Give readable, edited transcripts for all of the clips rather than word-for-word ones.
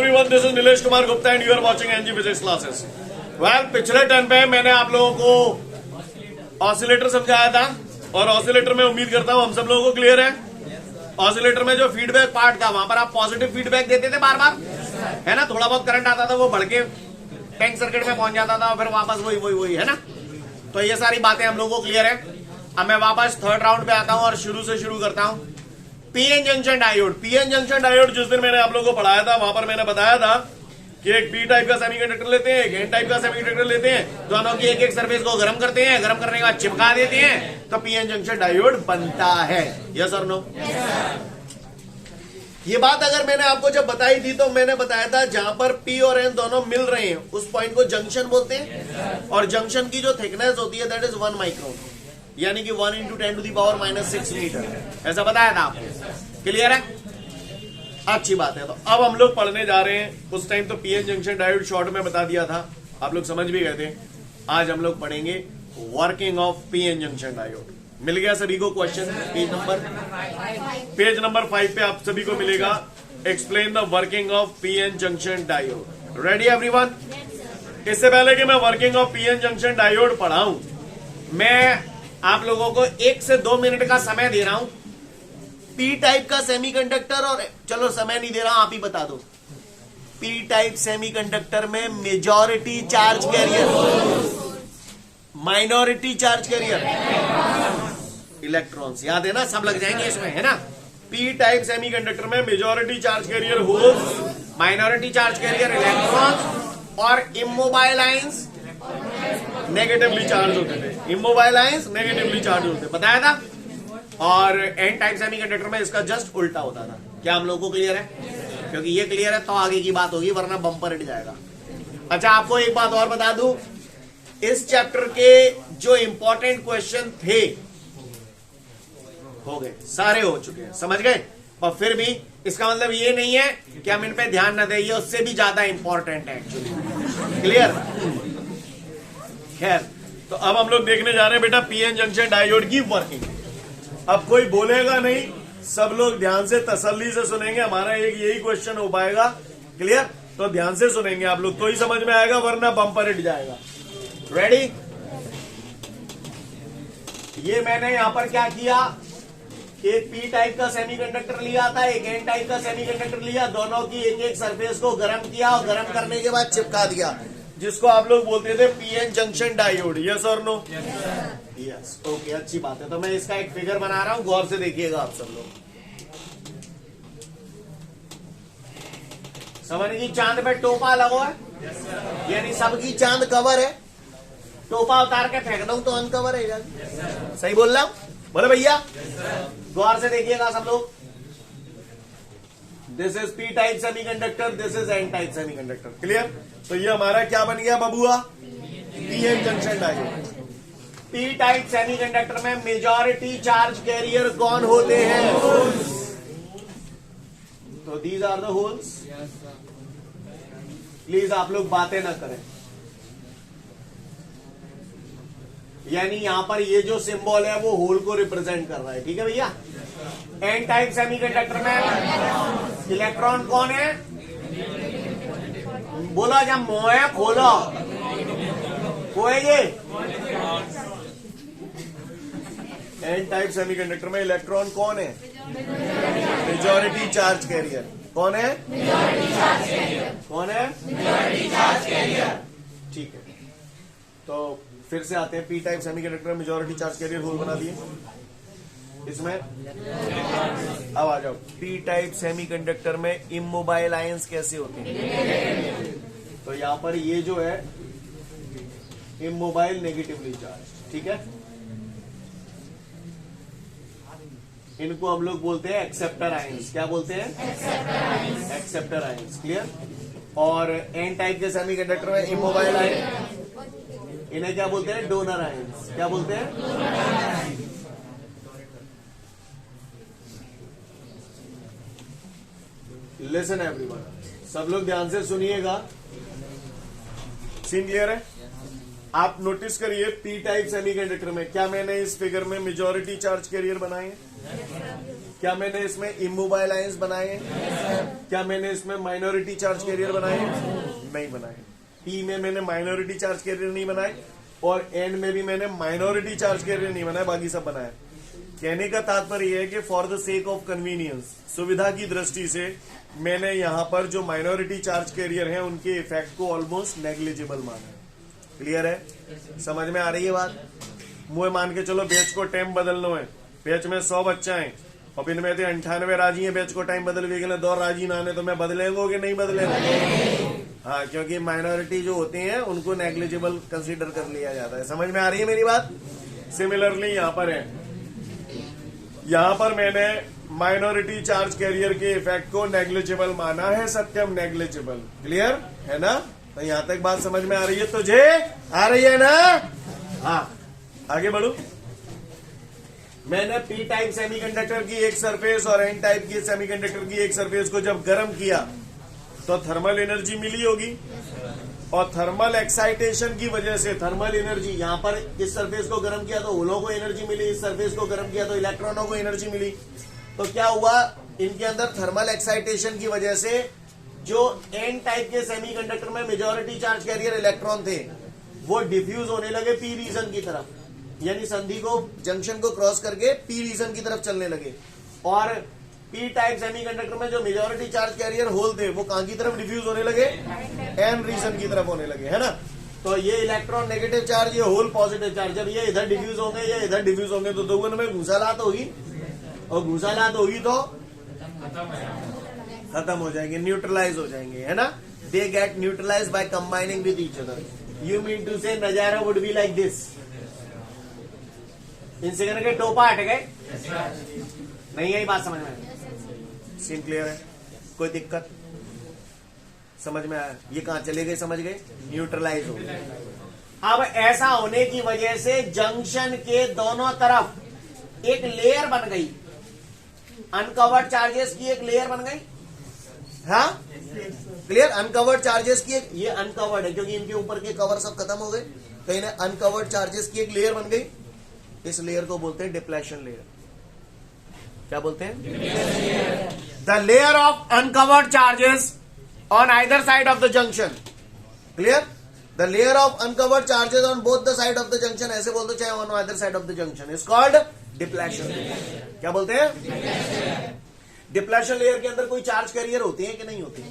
everyone, this is Nilesh Kumar Gupta and you are watching NG Physics classes. Well, पिछले turn पे मैंने आप लोगों को ऑसिलेटर समझाया था और ऑसिलेटर में उम्मीद करता हूं हम सब लोगों को क्लियर है। ऑसिलेटर में जो फीडबैक पार्ट था वहां पर आप पॉजिटिव फीडबैक देते थे बार बार, है ना। थोड़ा बहुत करंट आता था, वो बढ़ के टैंक सर्किट में पहुंच जाता था, फिर वापस वही है ना। तो ये सारी बातें हम लोगों को क्लियर है। अब मैं वापस थर्ड राउंड पे आता हूं और शुरू से शुरू करता हूं। PN junction diode. PN junction diode जिस दिन मैंने आप लोगों को पढ़ाया था वहां पर मैंने बताया था कि एक पी टाइप का सेमीकंडक्टर लेते हैं, एक एन टाइप का सेमीकंडक्टर लेते हैं, दोनों की एक एक सरफेस को गर्म करते हैं, गर्म करने के बाद चिपका देते हैं, तो पीएन जंक्शन डायोड बनता है। यस और नो? ये बात अगर मैंने आपको जब बताई थी तो मैंने बताया था जहां पर पी और एन दोनों मिल रहे हैं उस पॉइंट को जंक्शन बोलते हैं, और जंक्शन की जो थिकनेस होती है दैट इज 1 माइक्रोन, यानी कि 1 × 10⁻⁻⁶ मीटर। ऐसा बताया था आपको। क्लियर है? अच्छी बात है। तो अब हम लोग पढ़ने जा रहे हैं। उस टाइम तो पीएन जंक्शन डायोड शॉर्ट में बता दिया था, आप लोग समझ भी गए थे। आज हम लोग पढ़ेंगे working of PN junction diode. मिल गया सभी को क्वेश्चन? पेज नंबर 5 पे आप सभी को मिलेगा explain the working of PN junction diode. Ready everyone? इससे पहले कि मैं working of PN junction diode पढ़ाऊं, मैं आप लोगों को 1 से 2 मिनट का समय दे रहा हूं। पी टाइप का सेमीकंडक्टर, और चलो समय नहीं दे रहा, आप ही बता दो। पी टाइप सेमीकंडक्टर में majority charge career, minority charge carrier, electrons. याद है ना? सब लग जाएंगे इसमें, है ना। पी टाइप सेमीकंडक्टर में majority charge career holes, minority charge carrier electrons, और इमोबाइल आयंस नेगेटिवली चार्ज होते थे। इमोबाइल आयंस नेगेटिवली चार्ज होते थे, बताया था। और एन टाइप सेमीकंडक्टर में इसका जस्ट उल्टा होता था। क्या हम लोगों को क्लियर है? क्योंकि ये क्लियर है तो आगे की बात होगी, वरना बम्पर हिट जाएगा। अच्छा, आपको एक बात और बता दूं, इस चैप्टर के जो इंपॉर्टेंट क्वेश्चन थे हो गए, सारे हो चुके हैं, समझ गए। और फिर भी इसका मतलब ये नहीं है कि हम इन पे ध्यान न दें, ये उससे भी ज्यादा इंपॉर्टेंट है एक्चुअली। क्लियर? खैर, तो अब हम लोग देखने जा रहे हैं बेटा पीएन जंक्शन डायोड की वर्किंग। अब कोई बोलेगा नहीं, सब लोग ध्यान से तसल्ली से सुनेंगे। हमारा एक यही क्वेश्चन हो पाएगा। क्लियर? तो ध्यान से सुनेंगे आप लोग तो ही समझ में आएगा, वरना बम्पर हिट जाएगा। रेडी? ये मैंने यहां पर क्या किया, एक पी टाइप का सेमीकंडक्टर लिया था, एक एन टाइप का सेमीकंडक्टर लिया, दोनों की एक एक सरफेस को गर्म किया और गर्म करने के बाद चिपका दिया, जिसको आप लोग बोलते थे पीएन जंक्शन डायोड। यस और नो? यस। ओके, अच्छी बात है। तो मैं इसका एक फिगर बना रहा हूं, गौर से देखिएगा आप सब लोग। समझ की चांद पे टोपा लगा है, यानी सबकी चांद कवर है। टोपा उतार के फेंक दूं तो अनकवर है। सही बोल रहा हूं? बोले भैया? गौर से देखिएगा सब लोग। This is P type semiconductor, this is N type semiconductor. Clear? तो ये हमारा क्या बन गया बबुआ? PN junction diode. P type semiconductor में मेजॉरिटी चार्ज कैरियर कौन होते हैं? तो these are the holes. Please आप लोग बातें ना करें, यानी यहां पर ये जो सिंबल है वो होल को रिप्रेजेंट कर रहा है। ठीक है भैया? एन टाइप सेमीकंडक्टर में इलेक्ट्रॉन कौन है? बोला जब मुंह है खोलो, वो है ये। एन टाइप सेमीकंडक्टर में इलेक्ट्रॉन कौन है? Majority charge carrier. कौन है? कौन है? ठीक है। तो फिर से आते हैं, पी टाइप सेमीकंडक्टर में मेजॉरिटी चार्ज कैरियर होल बना दिए इसमें। अब आ जाओ, पी टाइप सेमीकंडक्टर में इमोबाइल आयंस कैसे होते हैं? तो यहां पर ये जो है इमोबाइल नेगेटिवली चार्ज। ठीक है? इनको हम लोग बोलते हैं एक्सेप्टर आयंस। क्या बोलते हैं? Acceptor ions. क्लियर? और एन टाइप के सेमीकंडक्टर में इमोबाइल आयंस, इन्हें क्या बोलते हैं? Donor ions. क्या बोलते हैं? लिसन एवरीवन, सब लोग ध्यान से सुनिएगा। सीन क्लियर है? आप नोटिस करिए, पी टाइप सेमीकंडक्टर में क्या मैंने इस फिगर में मेजॉरिटी चार्ज कैरियर बनाए हैं? क्या मैंने इसमें इमोबाइल आयंस बनाए हैं? क्या मैंने इसमें माइनॉरिटी चार्ज कैरियर बनाए हैं? नहीं बनाए। पी में मैंने माइनॉरिटी चार्ज कैरियर नहीं बनाए और एन में भी मैंने माइनॉरिटी चार्ज कैरियर नहीं बनाए, बाकी सब बनाए। कहने का तात्पर्य यह है कि for the sake of convenience, सुविधा की दृष्टि से मैंने यहां पर जो माइनॉरिटी चार्ज कैरियर हैं उनके इफेक्ट को ऑलमोस्ट नेग्लिजिबल माना है। क्लियर है? समझ में आ रही है बात? मुझे मान के चलो बैच को टाइम बदलना है, बैच में 100 बच्चा है और इनमें से 98 राजी है बैच को टाइम बदल भी गए, 2 राजी ना आने, तो मैं बदलेंगे कि नहीं बदलेंगे? हाँ, क्योंकि माइनॉरिटी जो होती हैं उनको नेग्लिजिबल कंसीडर कर लिया जाता है। समझ में आ रही है मेरी बात? सिमिलरली यहां पर है, यहां पर मैंने माइनॉरिटी चार्ज कैरियर के इफेक्ट को नेग्लिजिबल माना है, सत्यम नेग्लिजिबल। क्लियर है ना? तो यहां तक बात समझ में आ रही है? तुझे आ रही है ना? हाँ, आगे बढ़ू। मैंने पी टाइप सेमीकंडक्टर की एक सरफेस और एन टाइप की सेमीकंडक्टर की एक सरफेस को जब गर्म किया तो थर्मल एनर्जी मिली होगी, और थर्मल एक्साइटेशन की वजह से थर्मल एनर्जी, यहां पर इस सरफेस को गर्म किया तो होलों को एनर्जी मिली, इस सरफेस को गर्म किया तो इलेक्ट्रॉनों को एनर्जी मिली। तो क्या हुआ, इनके अंदर थर्मल एक्साइटेशन की वजह से जो एन टाइप के सेमीकंडक्टर में मेजॉरिटी चार्ज कैरियर इलेक्ट्रॉन थे वो डिफ्यूज होने लगे पी रीजन की तरफ, यानी संधि को, जंक्शन को क्रॉस करके पी रीजन की तरफ चलने लगे। और पी टाइप सेमीकंडक्टर में जो मेजॉरिटी चार्ज कैरियर होल थे वो कहां की तरफ डिफ्यूज होने लगे? एन रीजन की तरफ होने लगे, है ना? तो ये इलेक्ट्रॉन नेगेटिव चार्ज, ये होल पॉजिटिव चार्ज, जब ये इधर डिफ्यूज होंगे, ये इधर डिफ्यूज होंगे तो दोनों में घुसालात होगी, और घुसालात होगी तो खत्म हो जाएंगे, न्यूट्रलाइज हो जाएंगे, है ना? They get neutralize by combining with each other. You mean to say नजारा वुड बी लाइक दिस। इनसे करके टोपा हट गए, नहीं यही बात समझ में? सीन क्लियर है? कोई दिक्कत? समझ में आया? ये कहां चले गए? समझ गए? न्यूट्रलाइज हो गए। अब ऐसा होने की वजह से जंक्शन के दोनों तरफ एक लेयर बन गई, अनकवर्ड चार्जेस की एक लेयर बन गई। हाँ, क्लियर? अनकवर्ड चार्जेस की एक, ये अनकवर्ड है क्योंकि इनके ऊपर के कवर सब खत्म हो गए, तो इन्हें अनकवर्ड चार्जेस की एक लेयर बन गई। इस लेयर को बोलते हैं डिप्लेशन लेयर। क्या बोलते हैं? The layer of uncovered charges on either side of the junction. Clear? The layer of uncovered charges on both the side of the junction, ऐसे बोल दो चाहे on either side of the junction, is called depletion layer. क्या बोलते हैं? Depletion layer के अंदर कोई चार्ज कैरियर होते हैं कि नहीं होते?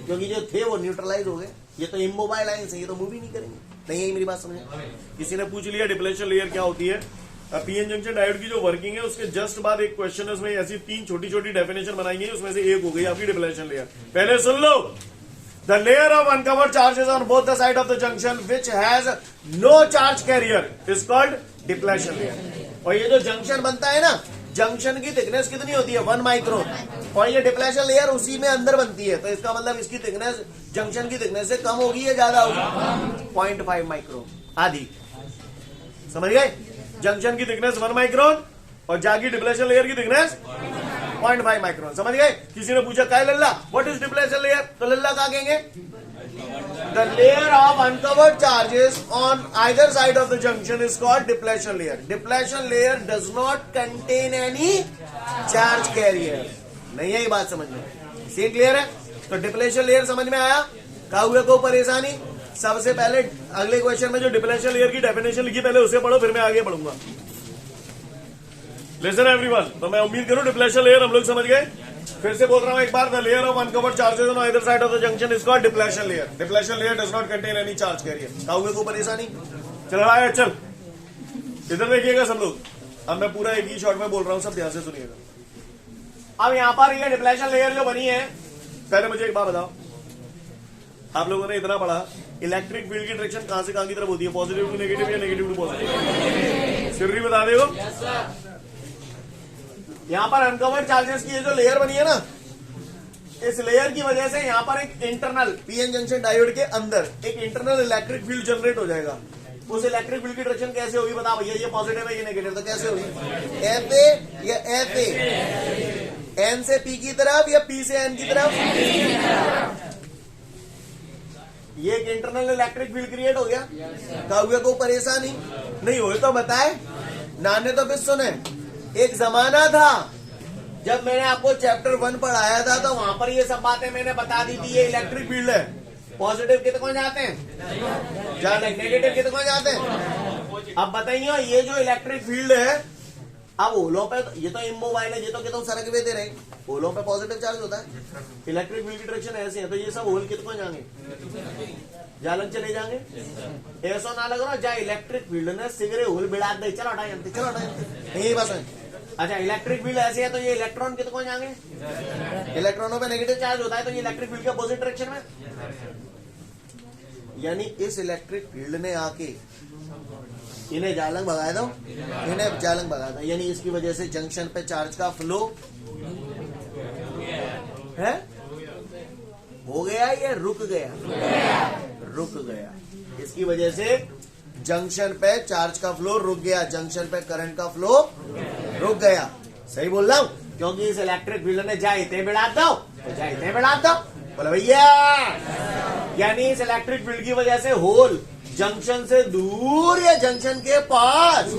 क्योंकि जो थे वो न्यूट्रलाइज हो गए। ये तो इमोबाइल आयंस है, ये तो मूव ही नहीं करेंगे। नहीं है मेरी बात समझे? किसी ने पूछ लिया डिप्लेशन लेयर क्या होती है? पीएन जंक्शन डायोड की जो वर्किंग है उसके जस्ट बाद एक क्वेश्चन है, उसमें ऐसी 3 छोटी छोटी डेफिनेशन बनाई गई, उसमें से एक हो गई आपकी डिप्लेशन लेयर। पहले सुन लो, the layer of uncovered charges on both the side of the junction which has no charge carrier is called depletion layer. और ये जो जंक्शन बनता है ना, जंक्शन की थिकनेस कितनी होती है? 1 माइक्रोन, और ये डिप्लेशन लेयर उसी में अंदर बनती है, तो इसका मतलब इसकी थिकनेस जंक्शन की थिकनेस से कम होगी या ज्यादा होगी? 0.5 माइक्रोन, आधी। समझ गए? जंक्शन की थिकनेस 1 माइक्रोन और जागी डिप्लेशन लेयर की थिकनेस 0.5 माइक्रोन। समझ गए? किसी ने पूछा काय लल्ला व्हाट इज डिप्लेशन लेयर, तो लल्ला क्या कहेंगे? The layer of uncovered charges on either side of the junction is called depletion layer. Depletion layer does not contain any charge career. नहीं है ये बात समझ में? सीन क्लियर है? तो डिप्लेशन लेयर समझ में आया? क्या हुआ को परेशानी? सबसे पहले अगले क्वेश्चन में जो डिप्लेशन लेयर की डेफिनेशन लिखी पहले उसे पढ़ो, फिर मैं आगे बढ़ूंगा। लिसन एवरीवन, तो मैं उम्मीद करूं डिप्लेशन लेयर हम लोग समझ गए। फिर से बोल रहा हूं एक बार, the layer of uncovered charges on either side of the junction is called depletion layer. Depletion layer does not contain any charge carrier. क्या हुआ को परेशानी? चल रहा है, चल इधर देखिएगा सब लोग, अब मैं पूरा एक ही शॉट में बोल रहा हूं, सब ध्यान से सुनिएगा। अब यहां पर ये डिप्लेशन लेयर जो बनी है, पहले मुझे एक बात बताओ, आप लोगों ने इतना पढ़ा इलेक्ट्रिक फील्ड की डायरेक्शन कहां से कहां की तरफ होती है? पॉजिटिव टू नेगेटिव या नेगेटिव टू पॉजिटिव? सिर्री बता दे। यहां पर अनकवर्ड चार्जेस की ये जो लेयर बनी है ना, इस लेयर की वजह से यहां पर एक इंटरनल पीएन जंक्शन डायोड के अंदर एक इंटरनल इलेक्ट्रिक फील्ड जनरेट हो जाएगा। उस इलेक्ट्रिक फील्ड की डायरेक्शन कैसे होगी बता भैया? ये पॉजिटिव है, ये नेगेटिव, तो कैसे होगी? एफ ए या एफ ए? एन से पी की तरफ या पी से एन की तरफ? ये एक इंटरनल इलेक्ट्रिक फील्ड क्रिएट हो गया। कौवे को परेशानी नहीं हो तो बताए, नाने तो फिर सुने। एक जमाना था जब मैंने आपको चैप्टर 1 पढ़ाया था तो वहां पर ये सब बातें मैंने बता दी थी। ये इलेक्ट्रिक फील्ड है, पॉजिटिव कितने को जाते हैं, जहां नेगेटिव कितने को जाते हैं। अब बताइए ये जो इलेक्ट्रिक फील्ड है, अब होलों पे ये तो इमोबाइल है, ये तो कहता हूँ सरक भी दे रहे, होलों पे पॉजिटिव चार्ज होता है, इलेक्ट्रिक फील्ड की डायरेक्शन ऐसे है, तो ये सब होल कितने को जाएंगे, जालन चले जाएंगे। ऐसा ना लग रहा जहाँ इलेक्ट्रिक फील्ड ने सिगरे होल बिड़ा दे, चलो हटाए चलो हटाए, यही बस है। अच्छा इलेक्ट्रिक फील्ड ऐसे है तो ये इलेक्ट्रॉन कितने को जाएंगे, इलेक्ट्रॉनों पे नेगेटिव चार्ज होता है, तो ये इलेक्ट्रिक फील्ड के अपोजिट डायरेक्शन में, यानी इस इलेक्ट्रिक फील्ड ने आके इन्हें जालंग भगा दो, इन्हें जालंग भगा दो, यानी इसकी वजह से जंक्शन पे चार्ज का फ्लो है, हो गया या रुक गया, रुक गया। इसकी वजह से जंक्शन पे चार्ज का फ्लो रुक गया, जंक्शन पे करंट का फ्लो रुक गया। सही बोल रहा हूं, क्योंकि इस इलेक्ट्रिक फील्ड ने जाते बढ़ा दो तो जाते बढ़ा दो, बोले भैया। यानी इस इलेक्ट्रिक फील्ड की वजह से होल जंक्शन से दूर या जंक्शन के पास,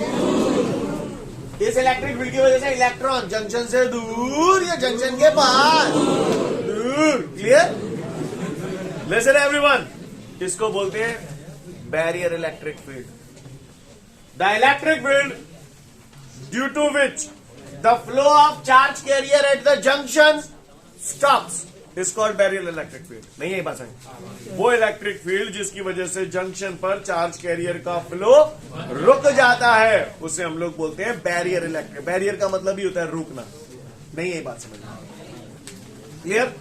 इस इलेक्ट्रिक फील्ड की वजह से इलेक्ट्रॉन जंक्शन से दूर या जंक्शन के पास, दूर। क्लियर? लिसन एवरीवन, इसको बोलते हैं barrier electric field. The electric field due to which the flow of charge carrier at the junction stops is called barrier electric field. नहीं है बात है, वो इलेक्ट्रिक फील्ड जिसकी वजह से जंक्शन पर चार्ज कैरियर का फ्लो रुक जाता है, उसे हम लोग बोलते हैं बैरियर इलेक्ट्रिक। बैरियर का मतलब ही होता है रुकना। नहीं है बात समझ, क्लियर?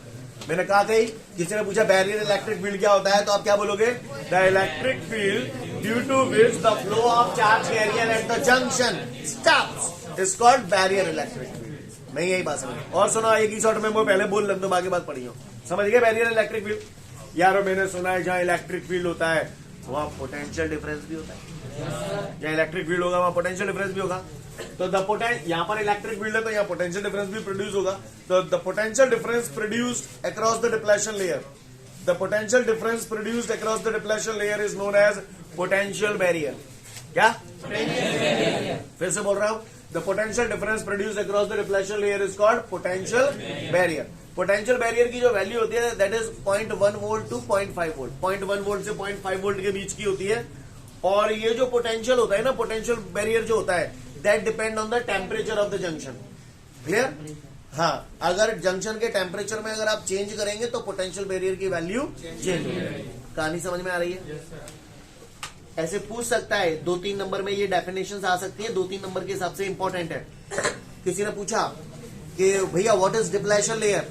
मैंने कहा था ही, किसी ने पूछा बैरियर इलेक्ट्रिक फील्ड क्या होता है, तो आप क्या बोलोगे, the electric field due to which the flow of charge carrier at the junction stops is called barrier electric field. नहीं यही बात समझ। और सुनो, एक ही शॉर्ट में मैं पहले बोल लूं तो बाकी बात पढ़ी हो, समझ गए बैरियर इलेक्ट्रिक फील्ड। यार मैंने सुना है जहां इलेक्ट्रिक फील्ड होता है वहां पोटेंशियल डिफरेंस भी होता है, जहां इलेक्ट्रिक फील्ड होगा वहां पोटेंशियल डिफरेंस भी होगा। तो द पोटेंशियल, यहां पर इलेक्ट्रिक फील्ड है तो यहां पोटेंशियल डिफरेंस भी प्रोड्यूस होगा। तो the potential difference produced across the depletion layer, the potential difference produced across the depletion layer is known as potential barrier. क्या? फिर से बोल रहा हूं, the potential difference produced across the depletion layer is called potential barrier। potential barrier की जो value होती है that is 0.1 volt to 0.5 volt, 0.1 volt से 0.5 वोल्ट के बीच की होती है। और ये जो पोटेंशियल होता है ना, पोटेंशियल बैरियर जो होता है, that depend on the temperature of the junction। Clear? हाँ, अगर जंक्शन के टेम्परेचर में अगर आप चेंज करेंगे तो पोटेंशियल बैरियर की वैल्यू चेंज हो जाएगी। कहानी समझ में आ रही है? ऐसे पूछ सकता है, 2-3 नंबर में ये डेफिनेशंस आ सकती है, 2-3 नंबर के हिसाब से इंपॉर्टेंट है। किसी ने पूछा कि भैया व्हाट इज डिप्लेशन लेयर,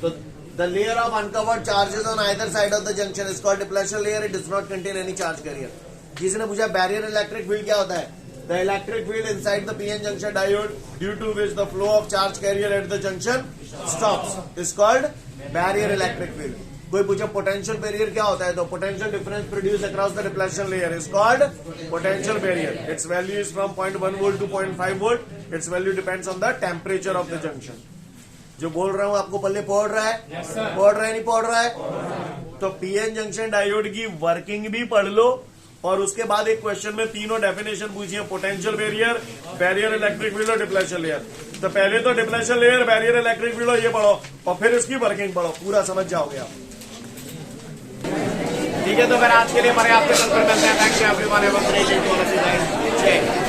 तो the layer of uncovered charges on either side of the junction is called depletion layer, it does not contain any charge carrier. किसी ने पूछा बैरियर इलेक्ट्रिक फील्ड क्या होता है, the electric field inside the PN junction diode due to which the flow of charge carrier at the junction stops is called barrier electric field. कोई पूछा potential barrier क्या होता है, तो potential difference produce across the depletion layer is called potential barrier. Its value is from 0.1 volt to 0.5 volt. Its value depends on the temperature of the junction. जो बोल रहा हूं आपको पल्ले पढ़ रहा है? yes, पढ़ रहा है नहीं पढ़ रहा है? तो पीएन जंक्शन डायोड की वर्किंग भी पढ़ लो, और उसके बाद एक क्वेश्चन में तीनों डेफिनेशन पूछी है, potential barrier, barrier electric field और डिप्लेशन लेयर। तो पहले तो depletion layer, barrier electric field ये पढ़ो, और फिर इसकी वर्किंग पढ़ो, पूरा समझ जाओगे आप। ठीक है, तो फिर आज के लिए हमारे आपके मिलते हैं। Thank you everyone, have a great day.